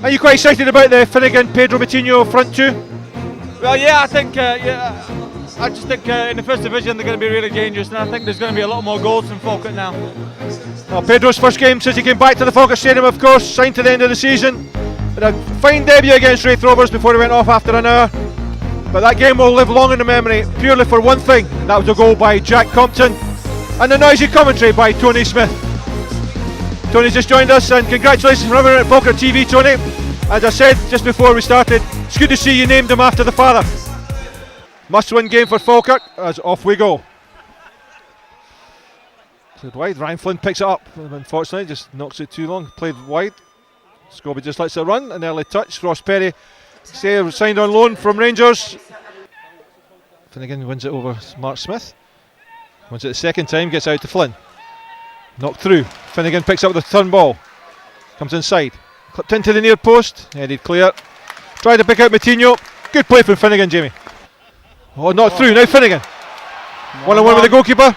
Are you quite excited about the Finnegan Pedro Moutinho front two? Well, yeah, I think, I just think in the first division they're going to be really dangerous, and I think there's going to be a lot more goals from Falkirk now. Well, Pedro's first game since he came back to the Falkirk Stadium, of course, signed to the end of the season. Had a fine debut against Wraith Rovers before he went off after an hour. But that game will live long in the memory, purely for one thing, and that was a goal by Jack Compton and the noisy commentary by Tony Smith. Tony's just joined us, and congratulations from everyone at Falkirk TV, Tony. As I said just before we started, it's good to see you named him after the father. Must-win game for Falkirk, as off we go. Played wide, Ryan Flynn picks it up, unfortunately just knocks it too long, played wide. Scobie just lets it run, an early touch. Ross Perry signed on loan from Rangers. Finnegan wins it over Mark Smith. Wins it the second time, gets out to Flynn. Knocked through. Finnegan picks up the turn ball. Comes inside. Clipped into the near post. Headed clear. Tried to pick out Moutinho. Good play from Finnegan, Jamie. Oh, knocked through. Now Finnegan. 1-on-1 with the goalkeeper.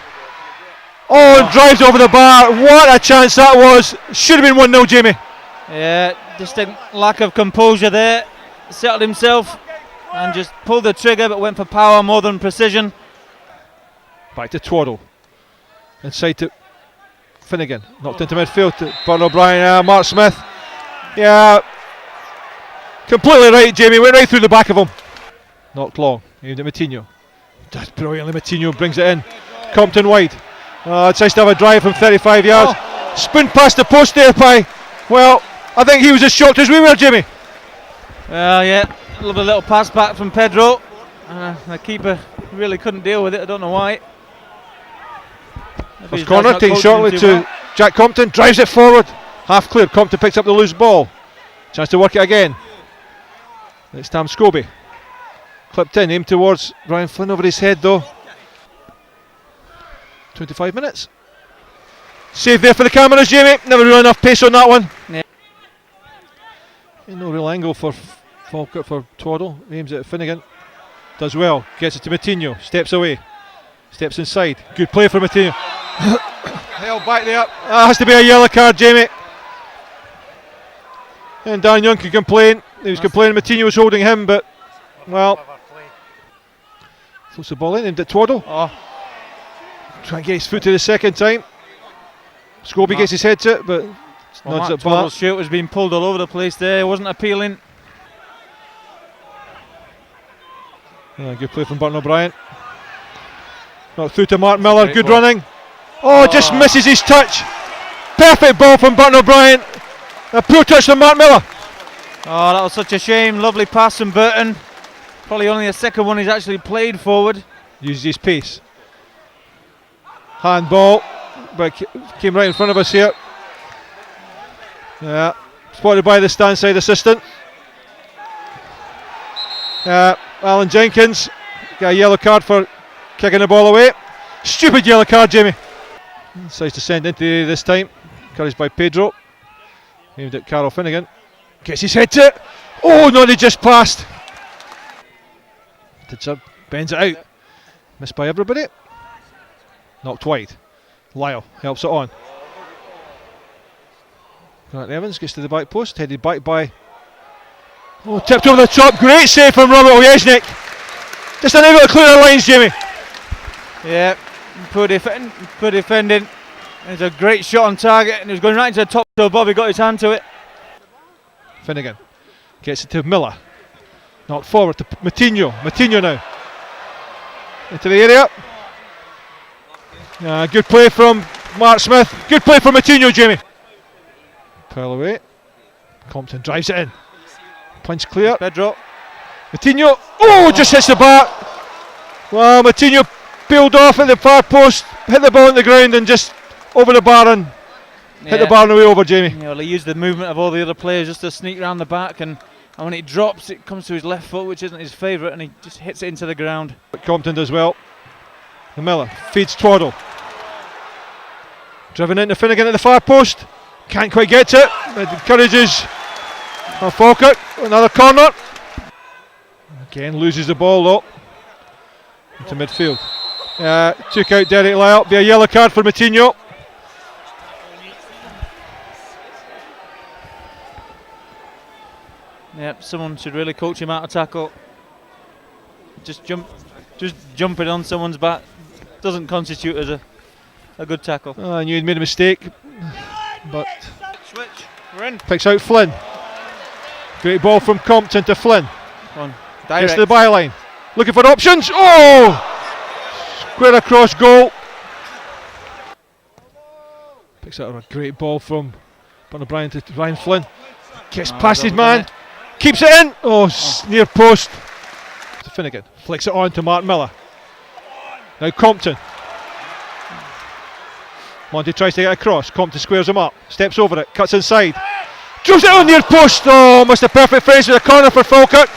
Oh, and drives over the bar. What a chance that was. Should have been 1-0, Jamie. Yeah, just a lack of composure there. Settled himself and just pulled the trigger, but went for power more than precision. Back to Twaddle. Inside to Finnegan. Knocked into midfield to Burton O'Brien. Mark Smith. Yeah. Completely right, Jamie. Went right through the back of him. Knocked long. Aimed at Moutinho. Does brilliantly. Moutinho brings it in. Compton wide. It's nice to have a drive from 35 yards. Spun past the post there by, well, I think he was as shocked as we were, Jamie. Well, yeah, a little pass back from Pedro. The keeper really couldn't deal with it. I don't know why. First corner taken shortly to Jack Compton. Drives it forward. Half cleared. Compton picks up the loose ball. Chance to work it again. Next time Scobie. Clipped in. Aimed towards Ryan Flynn over his head though. 25 minutes. Save there for the cameras, Jamie. Never really enough pace on that one. Yeah. No real angle for Falkirk for Twaddle. Aims at Finnegan. Does well. Gets it to Moutinho. Steps away. Steps inside. Good play for Moutinho. Held back there. That has to be a yellow card, Jamie. And Dan Young can complain. He was complaining Moutinho was holding him, but, well. Throws the ball in. Aimed at Twaddle. Trying to get his foot to the second time. Scobie gets his head to it, but nods it back. Twaddle's shirt was being pulled all over the place there. It wasn't appealing. Good play from Burton O'Brien. Knocked through to Mark Miller. Good running. Oh, just misses his touch. Perfect ball from Burton O'Brien. A poor touch from Mark Miller. Oh, that was such a shame. Lovely pass from Burton. Probably only the second one he's actually played forward. Uses his pace. Handball, but came right in front of us here. Yeah, spotted by the stand side assistant. Alan Jenkins got a yellow card for kicking the ball away. Stupid yellow card, Jamie. Decides to send into this time. Encouraged by Pedro. Aimed at Carl Finnegan. Gets his head to it. Oh no, they just passed. Bends it out. Missed by everybody. Knocked wide. Lyle helps it on. Grant Evans gets to the back post. Headed back by. Oh, tipped over the top. Great save from Robert Ojeznik. Just unable to clear the lines, Jamie. Yeah, poor defending. It's a great shot on target, and it was going right into the top, so Bobby got his hand to it. Finnegan gets it to Miller. Knocked forward to Moutinho. Moutinho now. Into the area. Good play from Mark Smith. Good play from Moutinho, Jamie. Pile away. Compton drives it in. Punch clear. Pedro. Moutinho. Oh, just hits the bar. Well, Moutinho peeled off at the far post, hit the ball on the ground and just over the bar and hit the bar on the way over, Jamie. Yeah, well, he used the movement of all the other players just to sneak around the back, and when it drops, it comes to his left foot, which isn't his favourite, and he just hits it into the ground. Compton does well. The Miller feeds Twaddle. Driven into Finnegan at the far post. Can't quite get to it. It encourages Falkirk. Another corner. Again loses the ball though. Into midfield. Took out Derek Lyle. Be a yellow card for Moutinho. Yep, someone should really coach him how to tackle. Just jumping on someone's back doesn't constitute as a good tackle. I knew he'd made a mistake, but Switch, we're in. picks out Flynn. Great ball from Compton to Flynn. On, Gets direct. to the byline. Looking for options. Oh! Square across goal. Picks out a great ball from O'Brien to Ryan Flynn. Gets past his man. Keeps it in. Near post. To Finnegan. Flicks it on to Mark Miller. Now Compton. Monty tries to get across. Compton squares him up. Steps over it. Cuts inside. Throws it on near post. Oh, almost a perfect finish with a corner for Falkirk.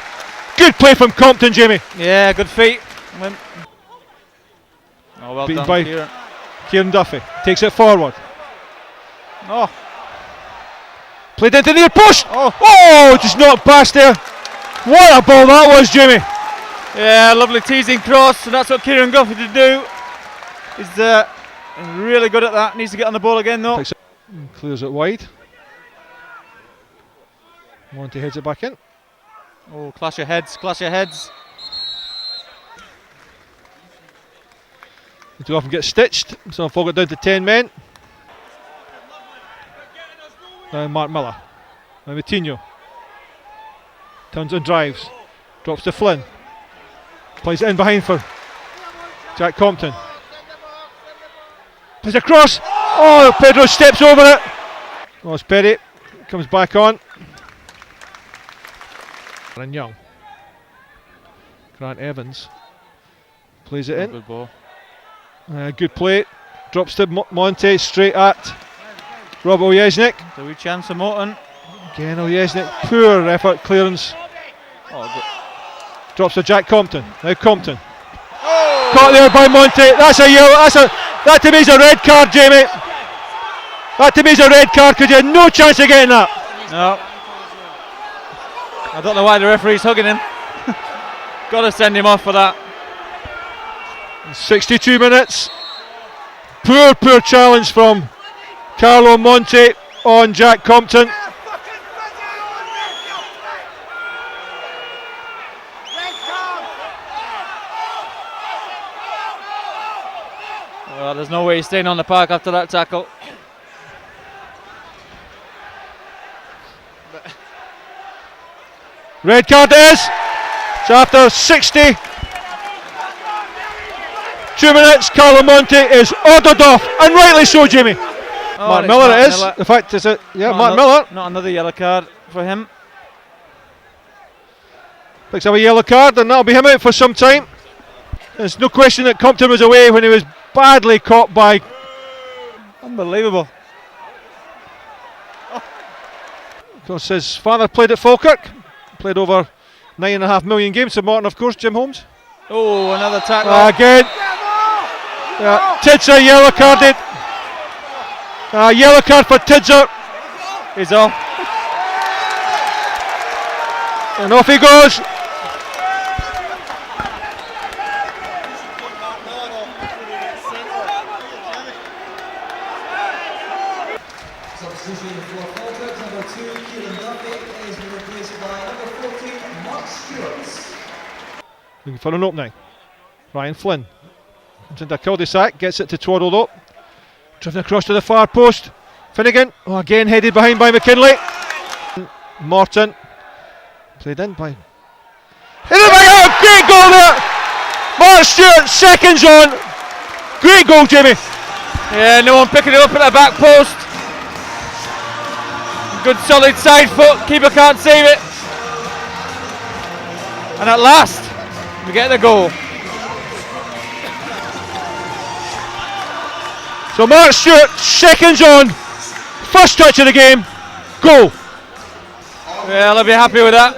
Good play from Compton, Jamie. Yeah, good feet. Well Beaten done, by Kieran Duffy. Takes it forward. Oh, Played into the near post. Just knocked past there. What a ball that was, Jamie. yeah, lovely teasing cross, and that's what Kieran Duffy to do. He's really good at that. Needs to get on the ball again, though. Clears it wide. Monty heads it back in. Oh, clash of heads, clash of heads. Too often get stitched, so Falkirk down to 10 men. Now Mark Miller. Now Moutinho. Turns and drives. Drops to Flynn. Plays it in behind for Jack Compton. Plays across. Pedro steps over it. It's Perry. Comes back on. And Young. Grant Evans. Plays it in. Good ball. Good play. Drops to Monte straight at Rob Ojesnik. So we chance for Morton. Again Ojesnik. Poor effort clearance. Drops to Jack Compton. Now Compton. Caught there by Monte. That's a yellow. That to me is a red card, Jamie. That to me is a red card because you had no chance of getting that. No. I don't know why the referee's hugging him. Got to send him off for that. 62 minutes. Poor challenge from Carlo Monte on Jack Compton. Well, there's no way he's staying on the park after that tackle. Red card it is. So after 62 minutes, Carlo Monte is ordered off, and rightly so, Jimmy. Mark Miller it is. In fact, is it? Yeah, Mark Miller. Not another yellow card for him. Picks up a yellow card, and that'll be him out for some time. There's no question that Compton was away when he was badly caught by. Unbelievable. Of course, his father played at Falkirk. Played over 9.5 million games for Morton, of course, Jim Holmes. Oh, another tackle. Again. Tidser yellow carded. Yellow card for Tidser. He's off. And off he goes. Substitution for Falkirk, number 2, Kieran Duffy, is replaced by number 14, Mark Stewart. Looking for an opening. Ryan Flynn comes into a cul-de-sac, gets it to Twaddled up. Driven across to the far post. Finnegan, again headed behind by McKinley. Morton. Played in by. Great goal there! Mark Stewart, seconds on. Great goal, Jimmy. Yeah, no one picking it up at the back post. Good solid side foot, keeper can't save it. And at last, we get the goal. So Mark Stewart, seconds on. First touch of the game. Goal. Yeah, I'll be happy with that.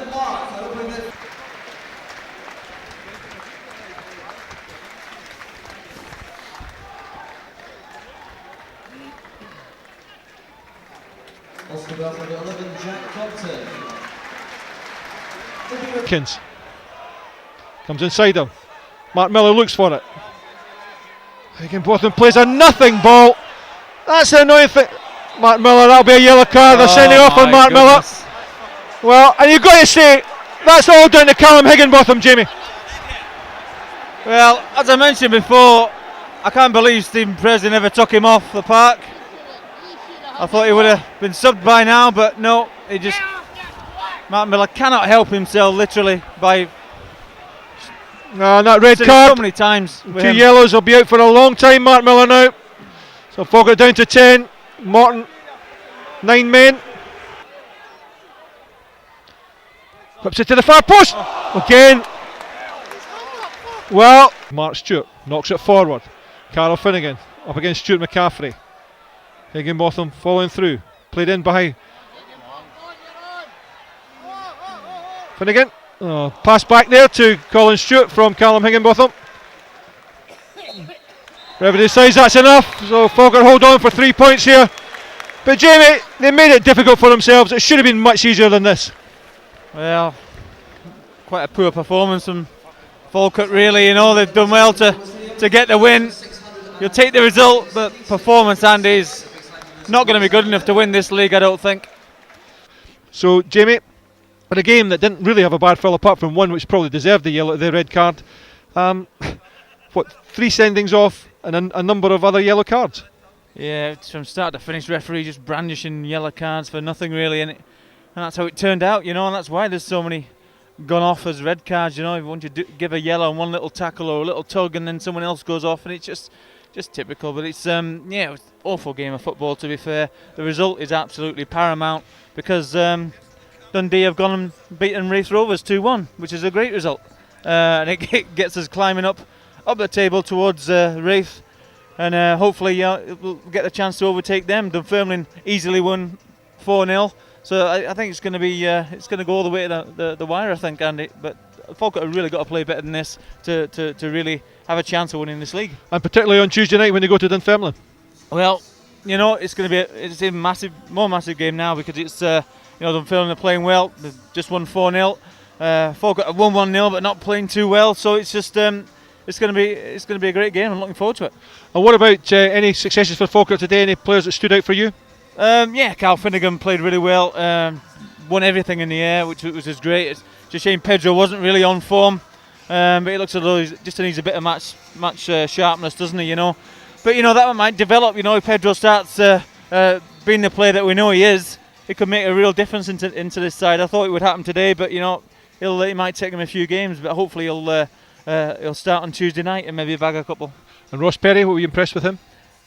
Also got number 11, Jack Compton. Kins. Comes inside him. Mark Miller looks for it. Again, Botham plays a nothing ball. That's the annoying thing. Mark Miller, that'll be a yellow card. They're sending off on Mark Miller. Well, and you've got to say, that's all down to Callum Higginbotham, Jamie. Well, as I mentioned before, I can't believe Stephen Presley never took him off the park. I thought he would have been subbed by now, but no, Mark Miller cannot help himself, literally, by No, that red so card. many times. 2 yellows will be out for a long time, Mark Miller now. So Falkirk down to 10. Morton, 9 men. Whips it to the far post. Again. Well, Mark Stewart knocks it forward. Carl Finnegan up against Stuart McCaffrey. Higginbotham following through. Played in behind. Finnegan. Oh, pass back there to Colin Stewart from Callum Higginbotham. Referee decides that's enough, so Falkirk hold on for 3 points here. But Jamie, they made it difficult for themselves. It should have been much easier than this. Well, quite a poor performance from Falkirk, really. You know, they've done well to get the win. You'll take the result, but performance, Andy, is not going to be good enough to win this league, I don't think. So Jamie, in a game that didn't really have a bad fill apart from one which probably deserved the red card, 3 sendings off and a number of other yellow cards. Yeah, it's from start to finish, referee just brandishing yellow cards for nothing really, and that's how it turned out, you know, and that's why there's so many gone off as red cards, you know. Once you give a yellow and one little tackle or a little tug and then someone else goes off, and it's just typical. But it's it was an awful game of football, to be fair. The result is absolutely paramount because Dundee have gone and beaten Raith Rovers 2-1, which is a great result, and it gets us climbing up the table towards Raith, and hopefully we'll get the chance to overtake them. Dunfermline easily won 4-0, so I think it's going to be it's going to go all the way to the wire, I think, Andy. But Falkirk have really got to play better than this to really have a chance of winning this league, and particularly on Tuesday night when they go to Dunfermline. Well, you know, it's going to be it's a more massive game now because it's Dunfermline are playing well. They've just won 4-0. Falkirk have won 1-0, but not playing too well. So it's just it's going to be a great game. I'm looking forward to it. And what about any successes for Falkirk today? Any players that stood out for you? Carl Finnegan played really well. Won everything in the air, which was great. It's just a shame Pedro wasn't really on form, but it looks as though he just needs a bit of match sharpness, doesn't he? You know, but you know that might develop. You know, if Pedro starts being the player that we know he is, it could make a real difference into this side. I thought it would happen today, but you know, it might take him a few games, but hopefully he'll start on Tuesday night and maybe bag a couple. And Ross Perry, were you impressed with him?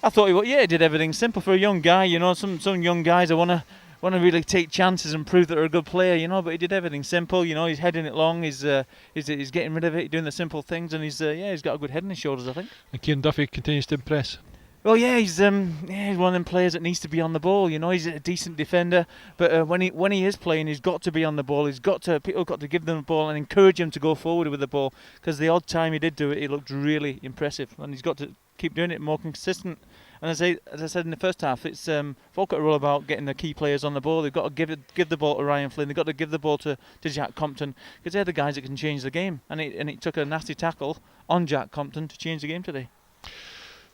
I thought he did everything simple for a young guy. You know, some young guys I want to really take chances and prove that they're a good player. You know, but he did everything simple. You know, he's heading it long. He's getting rid of it, doing the simple things, and he's got a good head on his shoulders, I think. And Kieran Duffy continues to impress. Well, he's one of them players that needs to be on the ball. You know, he's a decent defender, but when he is playing, he's got to be on the ball. People got to give them the ball and encourage him to go forward with the ball. Because the odd time he did do it, he looked really impressive, and he's got to keep doing it more consistent. And as I said in the first half, it's Falkirk are all about getting the key players on the ball. They've got to give the ball to Ryan Flynn. They've got to give the ball to Jack Compton because they're the guys that can change the game. And it took a nasty tackle on Jack Compton to change the game today.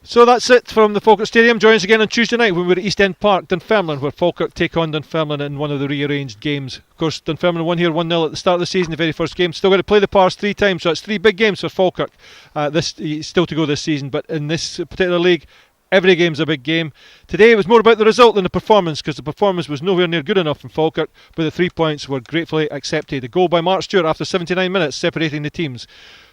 So that's it from the Falkirk Stadium. Join us again on Tuesday night when we're at East End Park, Dunfermline, where Falkirk take on Dunfermline in one of the rearranged games. Of course, Dunfermline won here 1-0 at the start of the season, the very first game. Still got to play the Pars 3 times, so it's 3 big games for Falkirk. This still to go this season, but in this particular league, every game's a big game. Today it was more about the result than the performance, because the performance was nowhere near good enough from Falkirk, but the 3 points were gratefully accepted. A goal by Mark Stewart after 79 minutes separating the teams.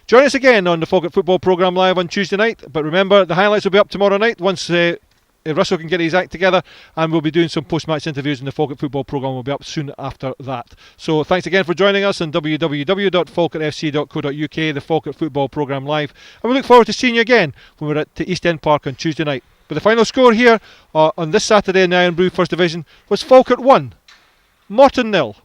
Join us again on the Falkirk Football Programme live on Tuesday night, but remember the highlights will be up tomorrow night once Russell can get his act together, and we'll be doing some post-match interviews, and the Falkirk Football Programme will be up soon after that. So thanks again for joining us on www.falkirkfc.co.uk, the Falkirk Football Programme live, and we look forward to seeing you again when we're at East End Park on Tuesday night. But the final score here on this Saturday in the Irn Bru First Division was Falkirk 1, Morton 0.